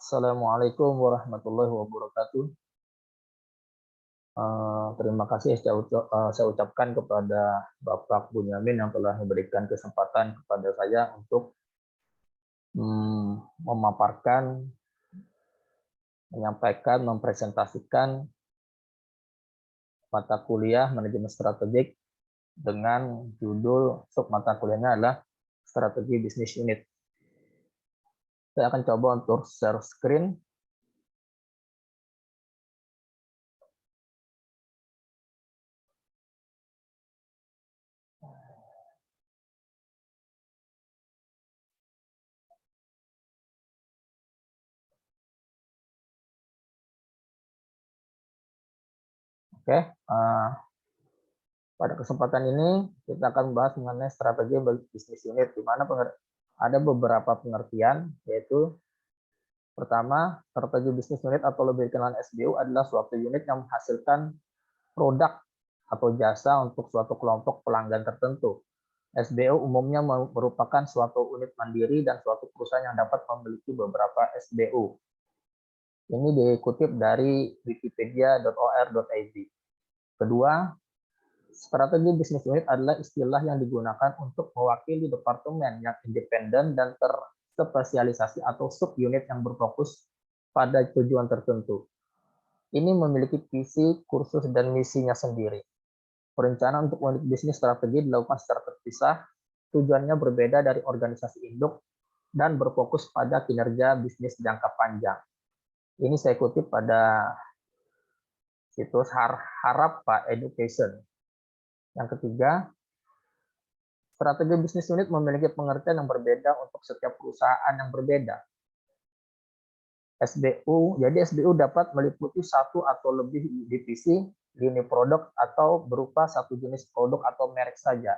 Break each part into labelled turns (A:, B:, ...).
A: Assalamualaikum warahmatullahi wabarakatuh. Terima kasih saya ucapkan kepada Bapak Bunyamin yang telah memberikan kesempatan kepada saya untuk memaparkan, menyampaikan, mempresentasikan mata kuliah manajemen strategik dengan judul sub mata kuliahnya adalah strategi bisnis unit. Saya akan coba untuk share screen. Oke, pada kesempatan ini kita akan membahas mengenai strategi bisnis unit, di mana ada beberapa pengertian, yaitu pertama, strategi bisnis unit atau lebih dikenal SBU adalah suatu unit yang menghasilkan produk atau jasa untuk suatu kelompok pelanggan tertentu. SBU umumnya merupakan suatu unit mandiri dan suatu perusahaan yang dapat memiliki beberapa SBU. Ini dikutip dari wikipedia.or.id. Kedua, strategi bisnis unit adalah istilah yang digunakan untuk mewakili departemen yang independen dan terspesialisasi atau sub-unit yang berfokus pada tujuan tertentu. Ini memiliki visi, kursus, dan misinya sendiri. Perencanaan untuk unit bisnis strategi dilakukan secara terpisah, tujuannya berbeda dari organisasi induk, dan berfokus pada kinerja bisnis jangka panjang. Ini saya kutip pada situs Harappa Education. Yang ketiga, strategi bisnis unit memiliki pengertian yang berbeda untuk setiap perusahaan yang berbeda. Jadi SBU dapat meliputi satu atau lebih divisi, lini produk, atau berupa satu jenis produk atau merek saja.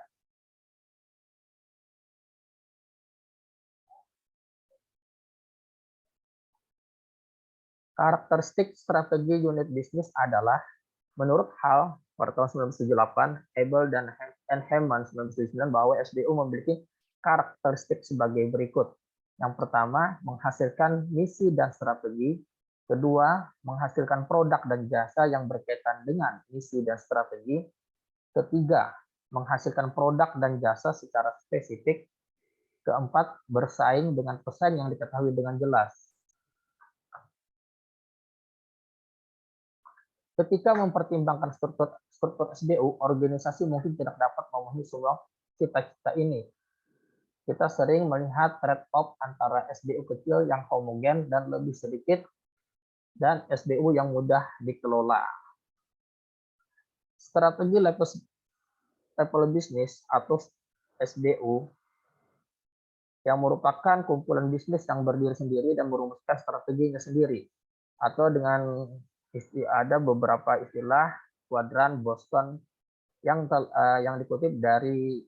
A: Karakteristik strategi unit bisnis adalah, menurut Hall pada tahun 1978, Abel dan Hammond 1979, bahwa SBU memiliki karakteristik sebagai berikut. Yang pertama, menghasilkan misi dan strategi. Kedua, menghasilkan produk dan jasa yang berkaitan dengan misi dan strategi. Ketiga, menghasilkan produk dan jasa secara spesifik. Keempat, bersaing dengan pesaing yang diketahui dengan jelas. Ketika mempertimbangkan struktur SBU, organisasi mungkin tidak dapat memenuhi semua cita-cita ini. Kita sering melihat trade-off antara SBU kecil yang homogen dan lebih sedikit, dan SBU yang mudah dikelola. Strategi level bisnis atau SBU yang merupakan kumpulan bisnis yang berdiri sendiri dan merumuskan strateginya sendiri, atau dengan ada beberapa istilah kuadran Boston yang dikutip dari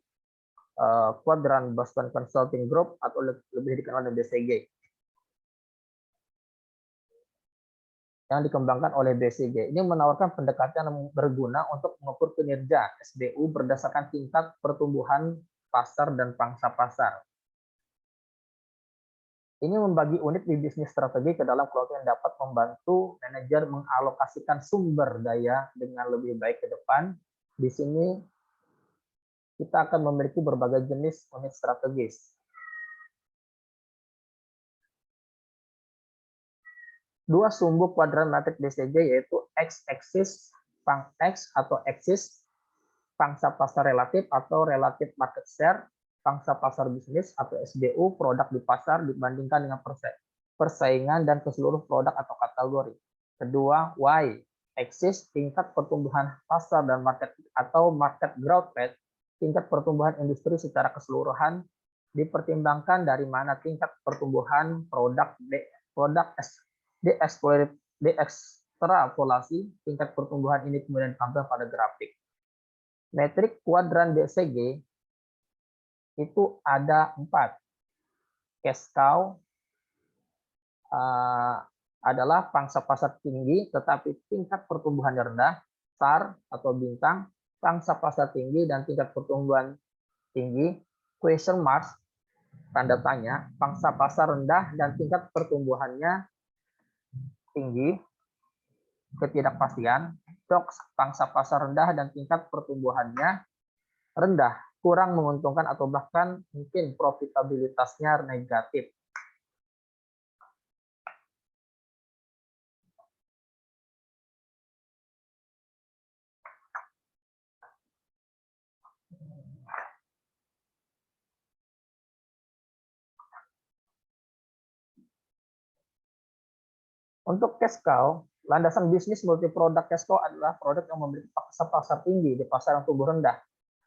A: kuadran Boston Consulting Group atau lebih dikenal dengan BCG, yang dikembangkan oleh BCG. Ini menawarkan pendekatan yang berguna untuk mengukur kinerja SBU berdasarkan tingkat pertumbuhan pasar dan pangsa pasar. Ini membagi unit di bisnis strategi ke dalam kelompok yang dapat membantu manajer mengalokasikan sumber daya dengan lebih baik ke depan. Di sini kita akan memiliki berbagai jenis unit strategis. Dua sumbu kuadran matrik BCG yaitu X-axis, X atau axis, pangsa pasar relatif atau relative market share, pangsa pasar bisnis atau SBU, produk di pasar dibandingkan dengan persaingan dan keseluruh produk atau kategori. Kedua, Y, axis, tingkat pertumbuhan pasar dan market atau market growth rate, tingkat pertumbuhan industri secara keseluruhan, dipertimbangkan dari mana tingkat pertumbuhan produk diekstrapolasi, tingkat pertumbuhan ini kemudian ditampilkan pada grafik. Metrik kuadran BCG itu ada 4. Cash cow adalah pangsa pasar tinggi tetapi tingkat pertumbuhannya rendah. STAR atau bintang, pangsa pasar tinggi dan tingkat pertumbuhan tinggi. Question mark, tanda tanya, pangsa pasar rendah dan tingkat pertumbuhannya tinggi, ketidakpastian, doks pangsa pasar rendah dan tingkat pertumbuhannya rendah, kurang menguntungkan atau bahkan mungkin profitabilitasnya negatif. Untuk cash cow, landasan bisnis multi produk cash cow adalah produk yang memiliki pangsa pasar tinggi di pasar yang tumbuh rendah.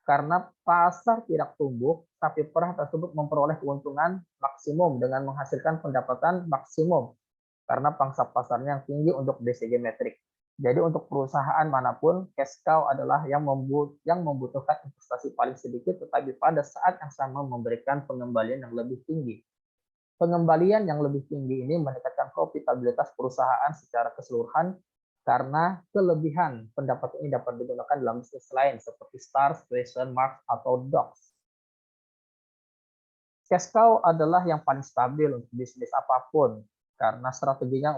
A: Karena pasar tidak tumbuh, tapi perusahaan tersebut memperoleh keuntungan maksimum dengan menghasilkan pendapatan maksimum karena pangsa pasarnya yang tinggi untuk BCG metrik. Jadi untuk perusahaan manapun, cash cow adalah yang membutuhkan investasi paling sedikit, tetapi pada saat yang sama memberikan pengembalian yang lebih tinggi. Pengembalian yang lebih tinggi ini meningkatkan profitabilitas perusahaan secara keseluruhan karena kelebihan pendapatan ini dapat digunakan dalam bisnis lain seperti Stars, Question Mark, atau Docs. Cash cow adalah yang paling stabil untuk bisnis apapun karena strateginya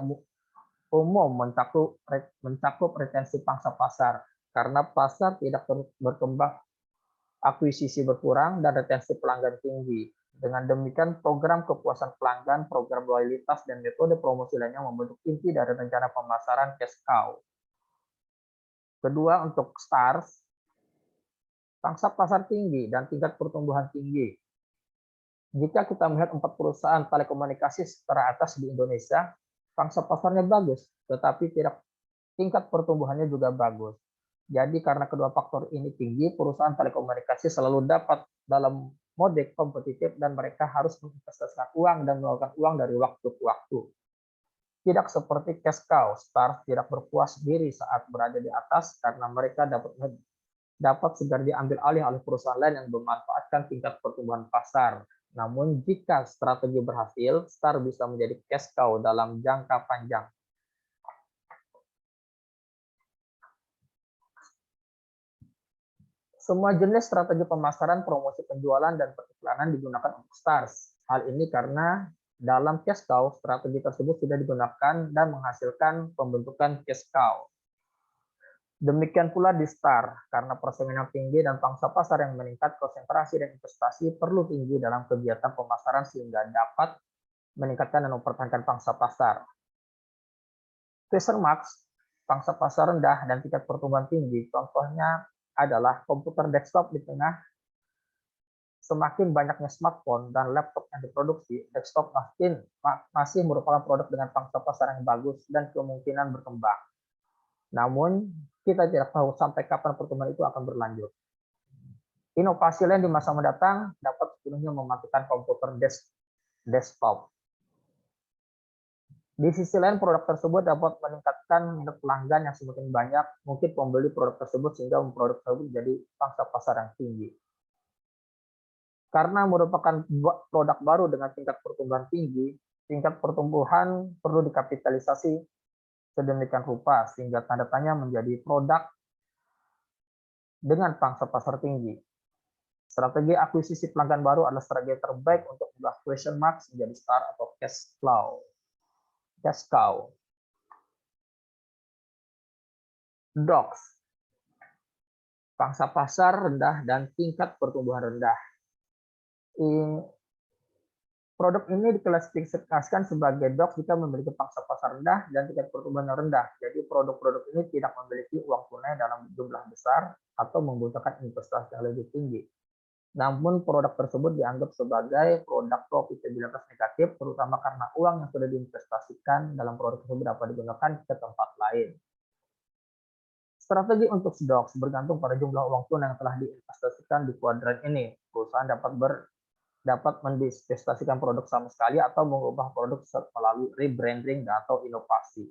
A: umum mencakup retensi pangsa pasar karena pasar tidak terus berkembang, akuisisi berkurang, dan retensi pelanggan tinggi. Dengan demikian, program kepuasan pelanggan, program loyalitas, dan metode promosi lainnya membentuk inti dari rencana pemasaran cash cow. Kedua, untuk Stars, pangsa pasar tinggi dan tingkat pertumbuhan tinggi. Jika kita melihat 4 perusahaan telekomunikasi teratas di Indonesia, pangsa pasarnya bagus, tetapi tingkat pertumbuhannya juga bagus. Jadi karena kedua faktor ini tinggi, perusahaan telekomunikasi selalu dapat dalam mode kompetitif dan mereka harus menginvestasikan uang dan mengeluarkan uang dari waktu ke waktu. Tidak seperti cash cow, Stars tidak berpuas diri saat berada di atas karena mereka dapat segera diambil alih oleh perusahaan lain yang memanfaatkan tingkat pertumbuhan pasar. Namun jika strategi berhasil, Stars bisa menjadi cash cow dalam jangka panjang. Semua jenis strategi pemasaran, promosi penjualan, dan periklanan digunakan untuk Stars. Hal ini karena dalam cash cow, strategi tersebut sudah digunakan dan menghasilkan pembentukan cash cow. Demikian pula di Star, karena persaingan tinggi dan pangsa pasar yang meningkat, konsentrasi dan investasi perlu tinggi dalam kegiatan pemasaran sehingga dapat meningkatkan dan mempertahankan pangsa pasar. Question Mark, pangsa pasar rendah dan tingkat pertumbuhan tinggi, contohnya adalah komputer desktop di tengah. Semakin banyaknya smartphone dan laptop yang diproduksi, desktop masih merupakan produk dengan pangsa pasar yang bagus dan kemungkinan berkembang. Namun, kita tidak tahu sampai kapan pertumbuhan itu akan berlanjut. Inovasi lain di masa mendatang dapat sepenuhnya mematikan komputer desktop. Di sisi lain, produk tersebut dapat meningkatkan minat pelanggan yang semakin banyak, mungkin pembeli produk tersebut sehingga produk tersebut menjadi pangsa pasar yang tinggi. Karena merupakan produk baru dengan tingkat pertumbuhan tinggi, tingkat pertumbuhan perlu dikapitalisasi sedemikian rupa sehingga tanda tanya menjadi produk dengan pangsa pasar tinggi. Strategi akuisisi pelanggan baru adalah strategi terbaik untuk mengubah question mark menjadi Star atau cash cow. Docs, pangsa pasar rendah dan tingkat pertumbuhan rendah. Produk ini diklasifikasikan sebagai docs jika memiliki pangsa pasar rendah dan tingkat pertumbuhan yang rendah. Jadi produk-produk ini tidak memiliki uang tunai dalam jumlah besar atau membutuhkan investasi yang lebih tinggi. Namun produk tersebut dianggap sebagai produk profitabilitas negatif, terutama karena uang yang sudah diinvestasikan dalam produk tersebut dapat digunakan ke tempat lain. Strategi untuk docs bergantung pada jumlah uang tunai yang telah diinvestasikan di kuadran ini. Perusahaan dapat mendinvestasikan produk sama sekali atau mengubah produk melalui rebranding atau inovasi.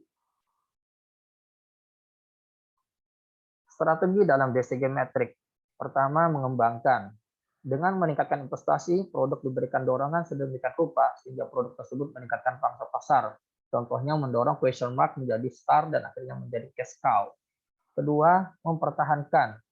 A: Strategi dalam BCG metrik. Pertama, mengembangkan. Dengan meningkatkan investasi, produk diberikan dorongan sedemikian rupa sehingga produk tersebut meningkatkan pangsa pasar. Contohnya mendorong question mark menjadi Star dan akhirnya menjadi cash cow. Kedua, mempertahankan.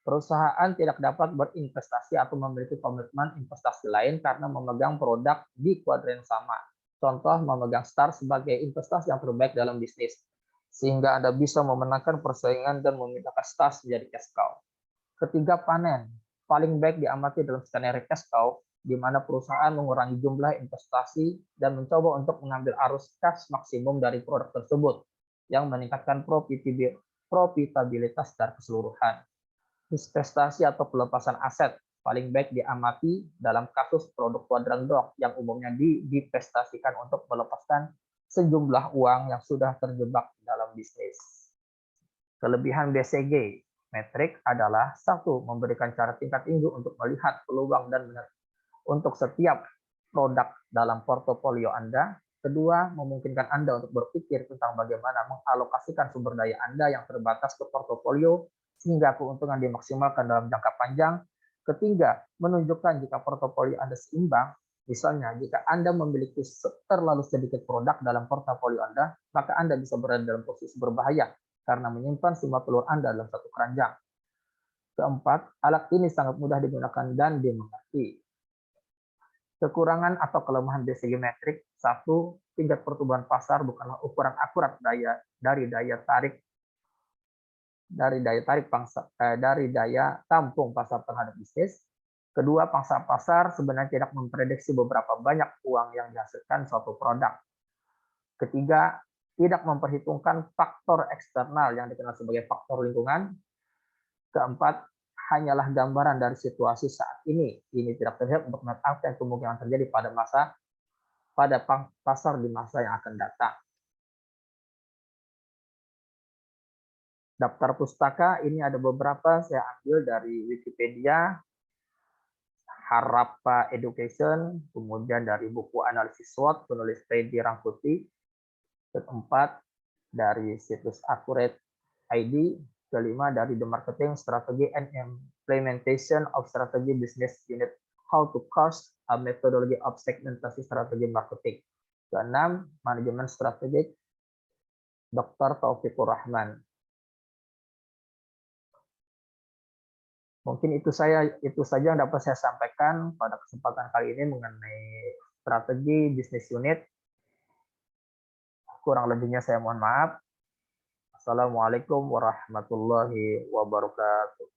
A: Perusahaan tidak dapat berinvestasi atau memiliki komitmen investasi lain karena memegang produk di kuadran sama. Contoh, memegang STAR sebagai investasi yang terbaik dalam bisnis, sehingga Anda bisa memenangkan persaingan dan memindahkan STAR menjadi cash cow. Ketiga, panen. Paling baik diamati dalam skenario cash cow, di mana perusahaan mengurangi jumlah investasi dan mencoba untuk mengambil arus cash maksimum dari produk tersebut, yang meningkatkan profitabilitas secara keseluruhan. Investasi atau pelepasan aset paling baik diamati dalam kasus produk quadrant dog yang umumnya divestasikan untuk melepaskan sejumlah uang yang sudah terjebak dalam bisnis. Kelebihan BCG metrik adalah: satu, memberikan cara tingkat tinggi untuk melihat peluang dan untuk setiap produk dalam portofolio Anda. Kedua, memungkinkan Anda untuk berpikir tentang bagaimana mengalokasikan sumber daya Anda yang terbatas ke portofolio sehingga keuntungan dimaksimalkan dalam jangka panjang. Ketiga, menunjukkan jika portofolio Anda seimbang. Misalnya, jika Anda memiliki terlalu sedikit produk dalam portofolio Anda, maka Anda bisa berada dalam posisi berbahaya karena menyimpan semua telur Anda dalam satu keranjang. Keempat, alat ini sangat mudah digunakan dan dimengerti. Kekurangan atau kelemahan BCG metrik: satu, tingkat pertumbuhan pasar bukanlah ukuran akurat dari daya tampung pasar terhadap bisnis. Kedua, pangsa pasar sebenarnya tidak memprediksi beberapa banyak uang yang dihasilkan suatu produk. Ketiga, tidak memperhitungkan faktor eksternal yang dikenal sebagai faktor lingkungan. Keempat, hanyalah gambaran dari situasi saat ini. Ini tidak terlihat untuk melihat apa yang kemungkinan terjadi pada pasar di masa yang akan datang. Daftar pustaka ini ada beberapa, saya ambil dari Wikipedia, Harappa Education, kemudian dari buku analisis SWOT, penulis Freddy Rangkuti. Keempat, dari situs Accurate ID. Kelima, dari The Marketing Strategy and Implementation of Strategy Business Unit, How to Cost, a Methodology of Segmentasi Strategi Marketing. Keenam, Manajemen Strategik, Dr. Taufikur Rahman. Mungkin itu saja yang dapat saya sampaikan pada kesempatan kali ini mengenai strategi bisnis unit. Kurang lebihnya saya mohon maaf. Assalamualaikum warahmatullahi wabarakatuh.